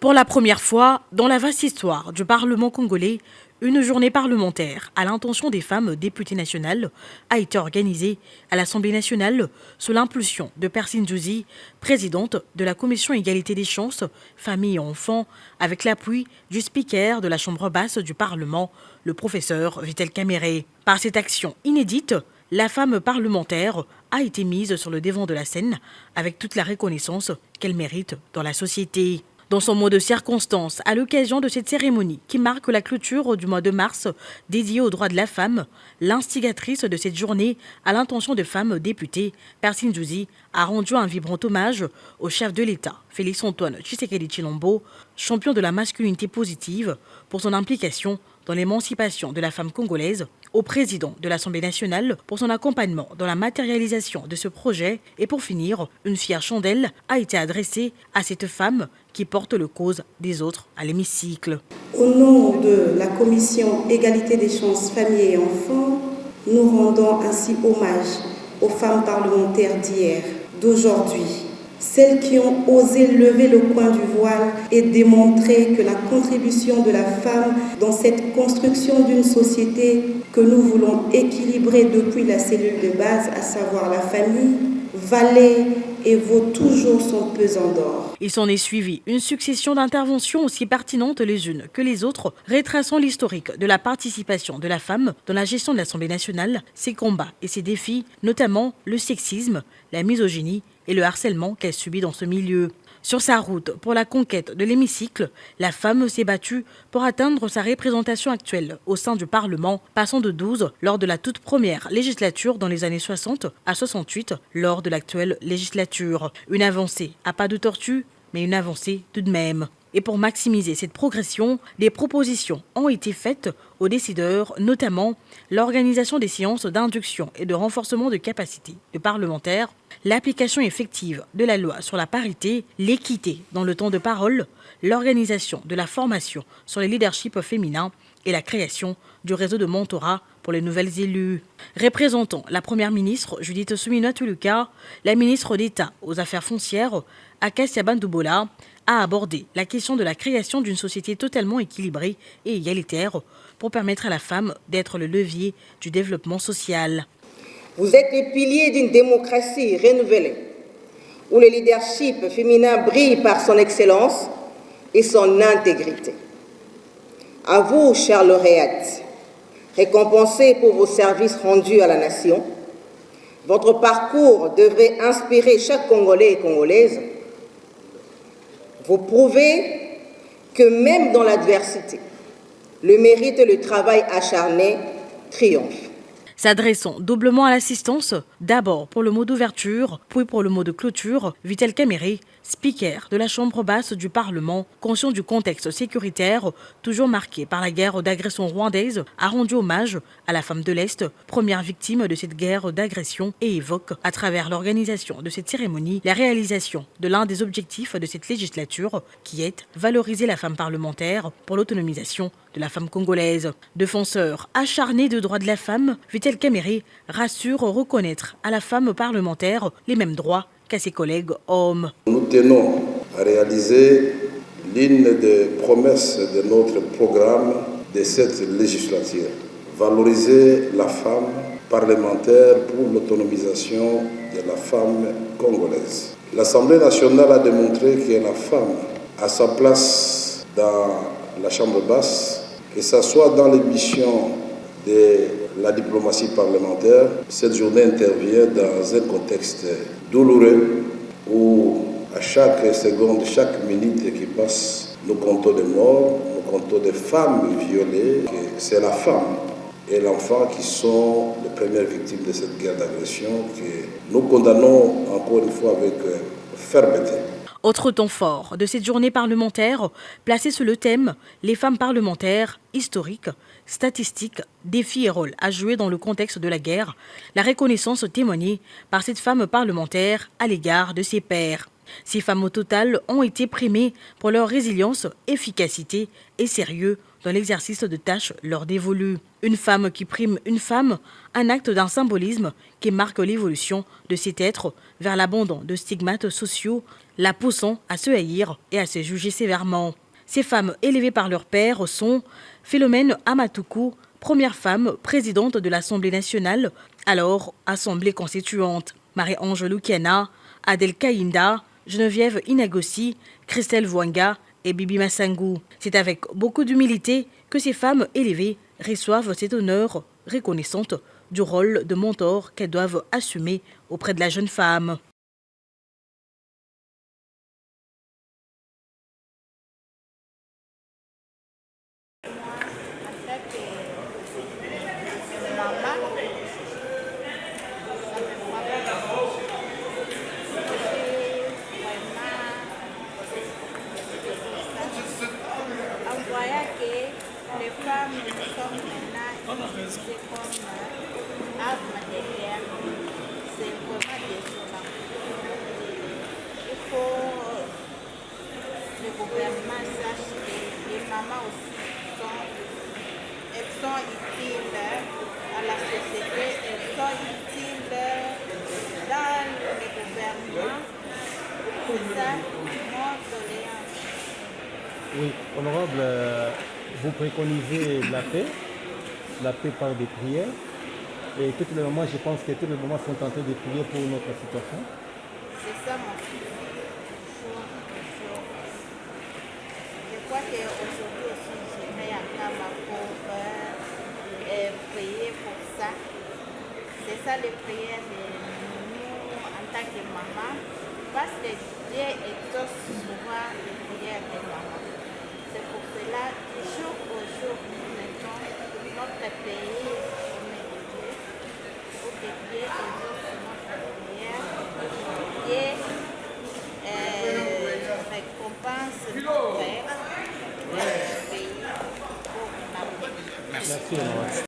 Pour la première fois dans la vaste histoire du Parlement congolais, une journée parlementaire à l'intention des femmes députées nationales a été organisée à l'Assemblée nationale sous l'impulsion de Persine Djouzi, présidente de la Commission égalité des chances, famille et enfants, avec l'appui du speaker de la Chambre basse du Parlement, le professeur Vitel Kamere. Par cette action inédite, la femme parlementaire a été mise sur le devant de la scène avec toute la reconnaissance qu'elle mérite dans la société. Dans son mot de circonstance, à l'occasion de cette cérémonie qui marque la clôture du mois de mars dédié aux droits de la femme, l'instigatrice de cette journée à l'intention de femmes députées, Persine Djouzi, a rendu un vibrant hommage au chef de l'État, Félix-Antoine Tshisekedi Tshilombo, champion de la masculinité positive, pour son implication dans l'émancipation de la femme congolaise, au président de l'Assemblée nationale pour son accompagnement dans la matérialisation de ce projet et pour finir, une fière chandelle a été adressée à cette femme qui porte le cause des autres à l'hémicycle. Au nom de la Commission Égalité des chances, famille et enfants, nous rendons ainsi hommage aux femmes parlementaires d'hier, d'aujourd'hui, celles qui ont osé lever le coin du voile et démontrer que la contribution de la femme dans cette construction d'une société que nous voulons équilibrer depuis la cellule de base, à savoir la famille, valait et vaut toujours son pesant d'or. Il s'en est suivi une succession d'interventions aussi pertinentes les unes que les autres, retraçant l'historique de la participation de la femme dans la gestion de l'Assemblée nationale, ses combats et ses défis, notamment le sexisme, la misogynie et le harcèlement qu'elle subit dans ce milieu. Sur sa route pour la conquête de l'hémicycle, la femme s'est battue pour atteindre sa représentation actuelle au sein du Parlement, passant de 12 lors de la toute première législature dans les années 60 à 68 lors de l'actuelle législature. Une avancée à pas de tortue, mais une avancée tout de même. Et pour maximiser cette progression, des propositions ont été faites aux décideurs, notamment l'organisation des séances d'induction et de renforcement de capacités de parlementaires, l'application effective de la loi sur la parité, l'équité dans le temps de parole, l'organisation de la formation sur les leaderships féminins et la création du réseau de mentorat pour les nouvelles élues. Représentant la première ministre Judith Suminwa Tuluka, la ministre d'État aux Affaires foncières, Akassia Bandoubola, a abordé la question de la création d'une société totalement équilibrée et égalitaire pour permettre à la femme d'être le levier du développement social. Vous êtes les piliers d'une démocratie renouvelée, où le leadership féminin brille par son excellence et son intégrité. À vous, chère lauréate, récompensée pour vos services rendus à la nation, votre parcours devrait inspirer chaque Congolais et Congolaise. Vous prouvez que même dans l'adversité, le mérite et le travail acharné triomphent. S'adressant doublement à l'assistance, d'abord pour le mot d'ouverture, puis pour le mot de clôture, Vitel Kamere, speaker de la Chambre basse du Parlement, conscient du contexte sécuritaire, toujours marqué par la guerre d'agression rwandaise, a rendu hommage à la femme de l'Est, première victime de cette guerre d'agression, et évoque, à travers l'organisation de cette cérémonie, la réalisation de l'un des objectifs de cette législature, qui est valoriser la femme parlementaire pour l'autonomisation de la femme congolaise. Défenseur acharné de droits de la femme, Vitel Kamere rassure reconnaître à la femme parlementaire les mêmes droits qu'à ses collègues hommes. Nous tenons à réaliser l'une des promesses de notre programme de cette législature. Valoriser la femme parlementaire pour l'autonomisation de la femme congolaise. L'Assemblée nationale a démontré que la femme a sa place dans la Chambre basse, que ce soit dans les missions de la diplomatie parlementaire. Cette journée intervient dans un contexte douloureux où à chaque seconde, chaque minute qui passe, nous comptons des morts, nous comptons des femmes violées. C'est la femme et l'enfant qui sont les premières victimes de cette guerre d'agression que nous condamnons encore une fois avec fermeté. Autre temps fort de cette journée parlementaire, placée sous le thème « Les femmes parlementaires, historiques, statistiques, défis et rôles à jouer dans le contexte de la guerre », la reconnaissance témoignée par cette femme parlementaire à l'égard de ses pairs. Ces femmes au total ont été primées pour leur résilience, efficacité et sérieux dans l'exercice de tâches leur dévolues. Une femme qui prime une femme, un acte d'un symbolisme qui marque l'évolution de cet être vers l'abandon de stigmates sociaux, la poussant à se haïr et à se juger sévèrement. Ces femmes élevées par leur père sont Philomène Amatoukou, première femme présidente de l'Assemblée nationale, alors Assemblée constituante, Marie-Ange Lukiana, Adel Kaïnda, Geneviève Inagossi, Christelle Vouanga et Bibi Massangou. C'est avec beaucoup d'humilité que ces femmes élevées reçoivent cet honneur, reconnaissante du rôle de mentor qu'elles doivent assumer auprès de la jeune femme. Les femmes sont maintenant utilisées comme armes matérielles. C'est vraiment désolant. Il faut que le gouvernement sache que les mamans aussi elles sont utiles à la société, elles sont utiles dans le gouvernement. C'est ça mon doléance. Oui, honorable. Vous préconisez la paix par des prières. Et tous les moments, je pense que tous les moments sont en train de prier pour notre situation. C'est ça mon fils. Je crois qu'aujourd'hui aussi, j'irai à Kama pour prier pour ça. C'est ça les prières de nous en tant que maman. Parce que Dieu exauce souvent les prières des mamans. C'est pour cela que jour au jour, nous mettons notre pays au milieu de Dieu, pour que Dieu exauce notre prière, Dieu récompense notre pays pour l'avenir. Merci.